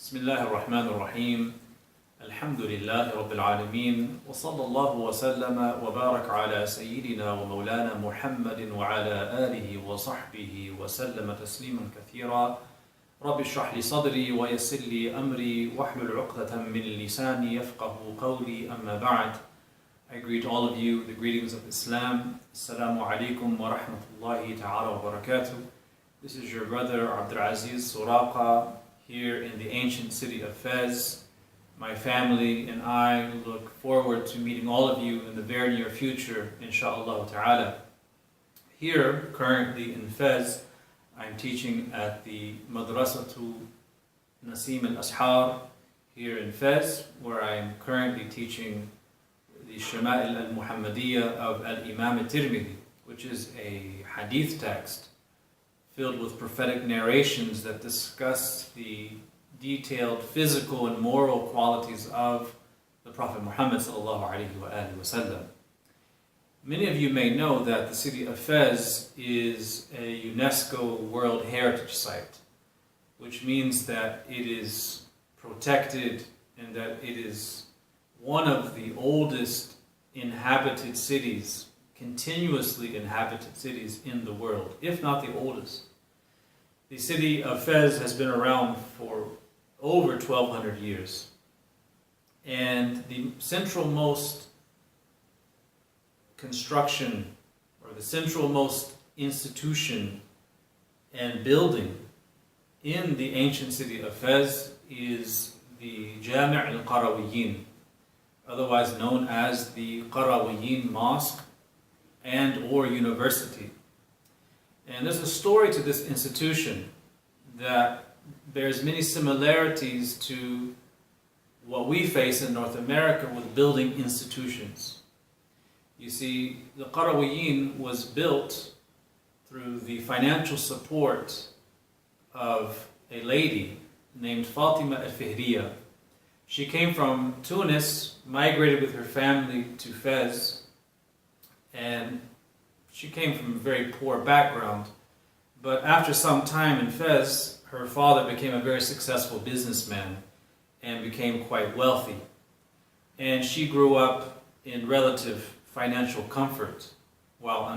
بسم الله الرحمن الرحيم الحمد لله رب العالمين وصلى الله وسلم وبارك على سيدنا ومولانا محمد وعلى آله وصحبه وسلم تسليما كثيرا رب اشرح لي صدري ويسر لي أمري واحلل عقدة من لساني يفقه قولي أما بعد. I greet all of you the greetings of Islam. Assalamu alaikum wa rahmatullahi ta'ala wa barakatuh. This is your brother AbdulAzia Suraqah here in the ancient city of Fez. My family and I look forward to meeting all of you in the very near future, inshaAllah ta'ala. Here, currently in Fez, I'm teaching at the Madrasatu Nasim al-Ashar here in Fez, where I'm currently teaching the Shama'il al-Muhammadiyya of al-Imam Tirmidhi, which is a hadith text filled with prophetic narrations that discuss the detailed physical and moral qualities of the Prophet Muhammad ﷺ. Many of you may know that the city of Fez is a UNESCO World Heritage Site, which means that it is protected and that it is one of the oldest inhabited cities, continuously inhabited cities in the world, if not the oldest. The city of Fez has been around for over 1,200 years. And the centralmost construction, or the centralmost institution and building in the ancient city of Fez is the al-Qarawiyyin, otherwise known as the Qarawiyyin Mosque and or University. And there's a story to this institution that bears many similarities to what we face in North America with building institutions. You see, the Qarawiyyin was built through the financial support of a lady named Fatima Al-Fihri. She came from Tunis, migrated with her family to Fez, and she came from a very poor background. But after some time in Fez, her father became a very successful businessman and became quite wealthy. And she grew up in relative financial comfort while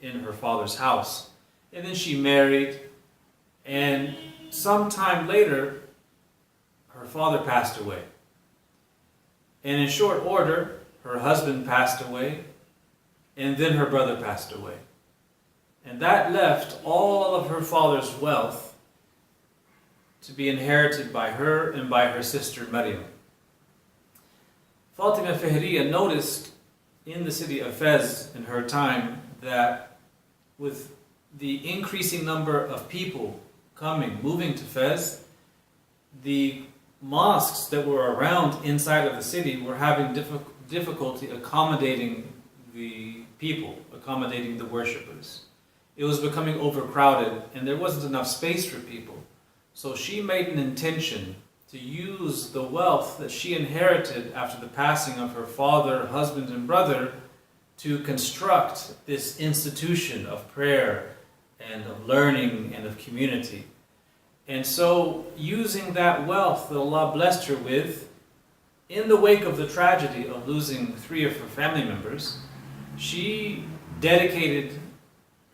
in her father's house. And then she married, and some time later, her father passed away. And in short order, her husband passed away, and then her brother passed away. And that left all of her father's wealth to be inherited by her and by her sister Maryam. Fatima Al-Fihri noticed in the city of Fez in her time that with the increasing number of people moving to Fez, the mosques that were around inside of the city were having difficulty accommodating the people, accommodating the worshippers. It was becoming overcrowded and there wasn't enough space for people. So she made an intention to use the wealth that she inherited after the passing of her father, husband, and brother to construct this institution of prayer and of learning and of community. And so, using that wealth that Allah blessed her with, in the wake of the tragedy of losing 3 of her family members, she dedicated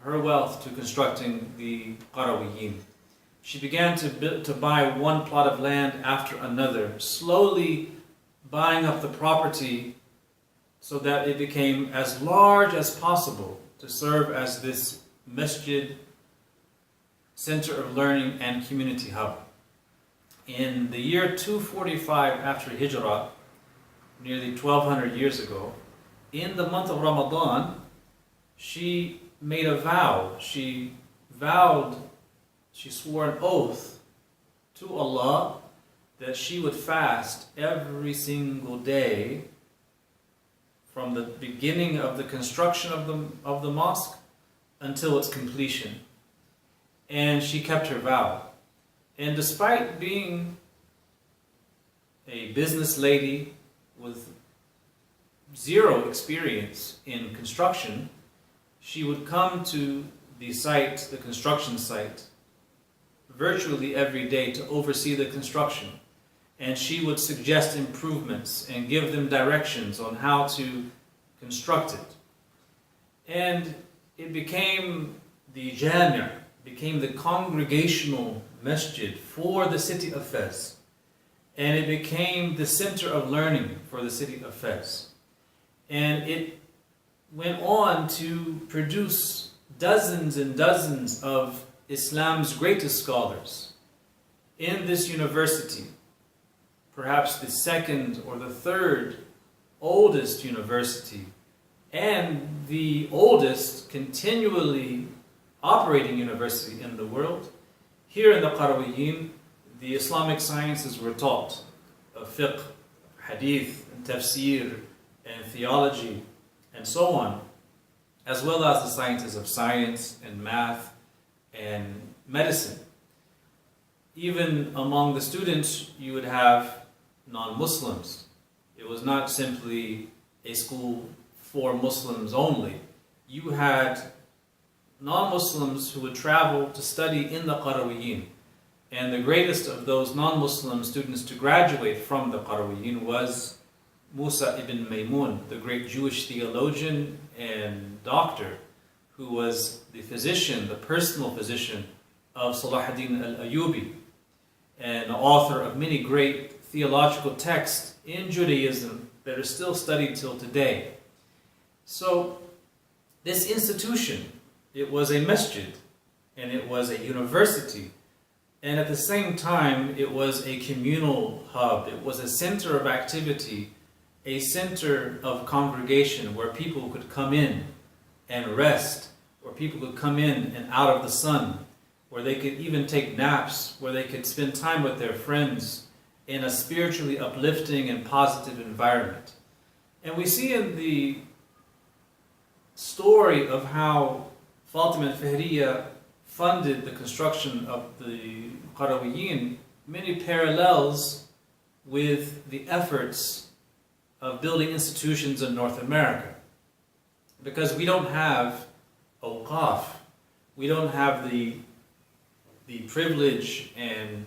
her wealth to constructing the Qarawiyyin. She began to buy one plot of land after another, slowly buying up the property so that it became as large as possible to serve as this masjid, center of learning and community hub. In the year 245 after Hijrah, nearly 1,200 years ago, in the month of Ramadan, she made a vow. She swore an oath to Allah that she would fast every single day from the beginning of the construction of the mosque until its completion. And she kept her vow. And despite being a business lady with zero experience in construction, she would come to the site, the construction site, virtually every day to oversee the construction. And she would suggest improvements and give them directions on how to construct it. And it became the jami', became the congregational masjid for the city of Fez. And it became the center of learning for the city of Fez. And it went on to produce dozens and dozens of Islam's greatest scholars. In this university, perhaps the second or the third oldest university, and the oldest continually operating university in the world, here in the Qarawiyyin, the Islamic sciences were taught, fiqh, hadith, and tafsir, and theology, and so on, as well as the sciences of science and math and medicine. Even among the students, you would have non-Muslims. It was not simply a school for Muslims only. You had non-Muslims who would travel to study in the Qarawiyyin. And the greatest of those non-Muslim students to graduate from the Qarawiyyin was Musa ibn Maymun, the great Jewish theologian and doctor, who was the physician, the personal physician of Salahuddin al-Ayyubi, and author of many great theological texts in Judaism that are still studied till today. So this institution, it was a masjid, and it was a university, and at the same time it was a communal hub. It was a center of activity, a center of congregation where people could come in and rest, where people could come in and out of the sun, where they could even take naps, where they could spend time with their friends in a spiritually uplifting and positive environment. And we see in the story of how Fatima Al-Fihri funded the construction of the Qarawiyyin many parallels with the efforts of building institutions in North America. Because we don't have awqaf, we don't have the privilege and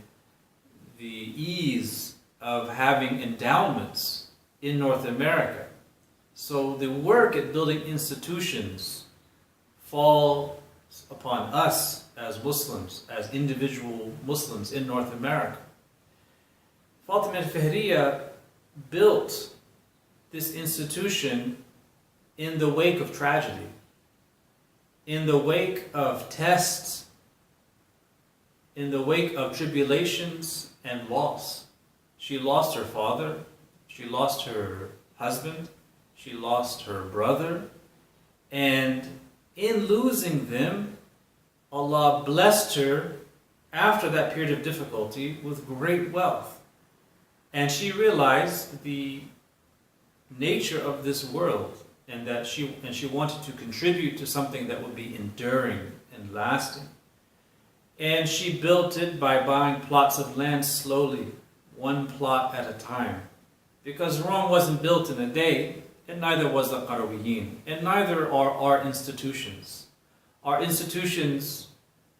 the ease of having endowments in North America. So the work at building institutions falls upon us as Muslims, as individual Muslims in North America. Fatima Al-Fihri built this institution in the wake of tragedy, in the wake of tests, in the wake of tribulations and loss. She lost her father, she lost her husband, she lost her brother, and in losing them, Allah blessed her after that period of difficulty with great wealth. And she realized the nature of this world, and that she wanted to contribute to something that would be enduring and lasting. And she built it by buying plots of land slowly, one plot at a time. Because Rome wasn't built in a day, and neither was the Qarawiyyin, and neither are our institutions. Our institutions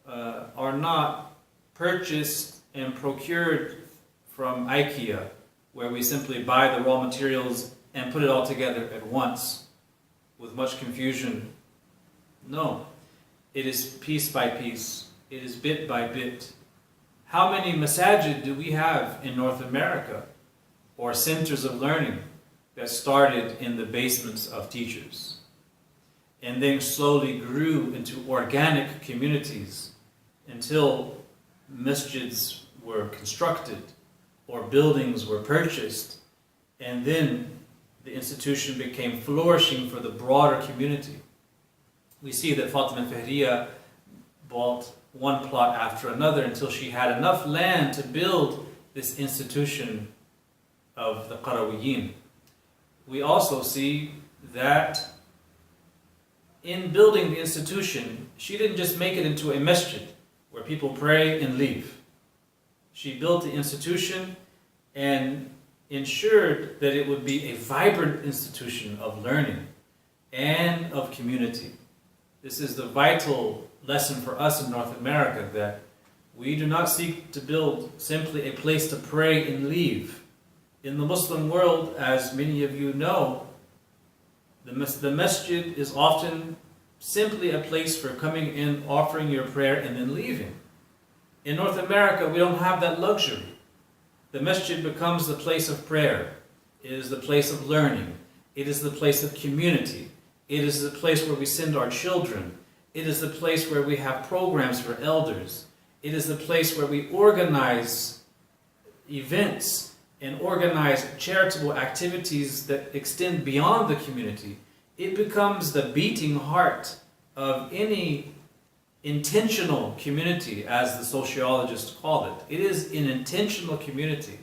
are not purchased and procured from IKEA, where we simply buy the raw materials and put it all together at once with much confusion. No, it is piece by piece. It is bit by bit. How many masajid do we have in North America, or centers of learning that started in the basements of teachers and then slowly grew into organic communities until masjids were constructed or buildings were purchased, and then the institution became flourishing for the broader community. We see that Fatima Al-Fihri bought one plot after another until she had enough land to build this institution of the Qarawiyyin. We also see that in building the institution, she didn't just make it into a masjid where people pray and leave. She built the institution and ensured that it would be a vibrant institution of learning and of community. This is the vital lesson for us in North America, that We do not seek to build simply a place to pray and leave. In the Muslim world, as many of you know, the masjid is often simply a place for coming in, offering your prayer, and then leaving. In North America, we don't have that luxury. The masjid becomes the place of prayer. It is the place of learning. It is the place of community. It is the place where we send our children. It is the place where we have programs for elders. It is the place where we organize events and organize charitable activities that extend beyond the community. It becomes the beating heart of any intentional community, as the sociologists call it. It is an intentional community.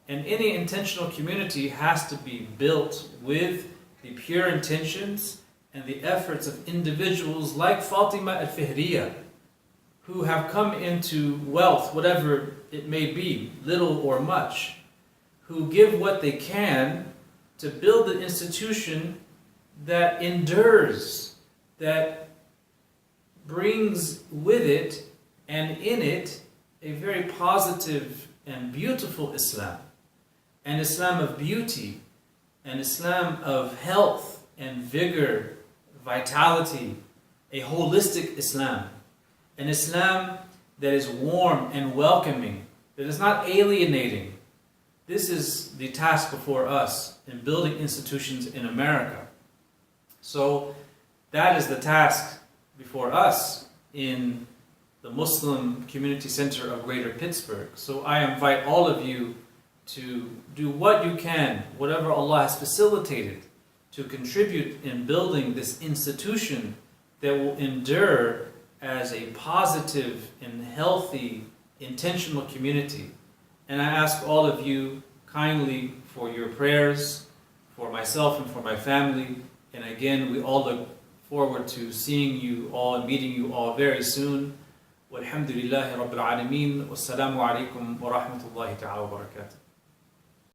And any intentional community has to be built with the pure intentions and the efforts of individuals like Fatima Al-Fihri, who have come into wealth, whatever it may be, little or much, who give what they can to build an institution that endures, that brings with it and in it a very positive and beautiful Islam. An Islam of beauty, an Islam of health and vigor, vitality, a holistic Islam. An Islam that is warm and welcoming, that is not alienating. This is the task before us in building institutions in America. So that is the task before us in the Muslim Community Center of Greater Pittsburgh. So I invite all of you to do what you can, whatever Allah has facilitated, to contribute in building this institution that will endure as a positive and healthy, intentional community. And I ask all of you kindly for your prayers, for myself and for my family. And again, we all look forward to seeing you all and meeting you all very soon. Walhamdulillahi Rabbil Alameen. Wassalamu alaikum wa rahmatullahi ta'ala wa barakatuh.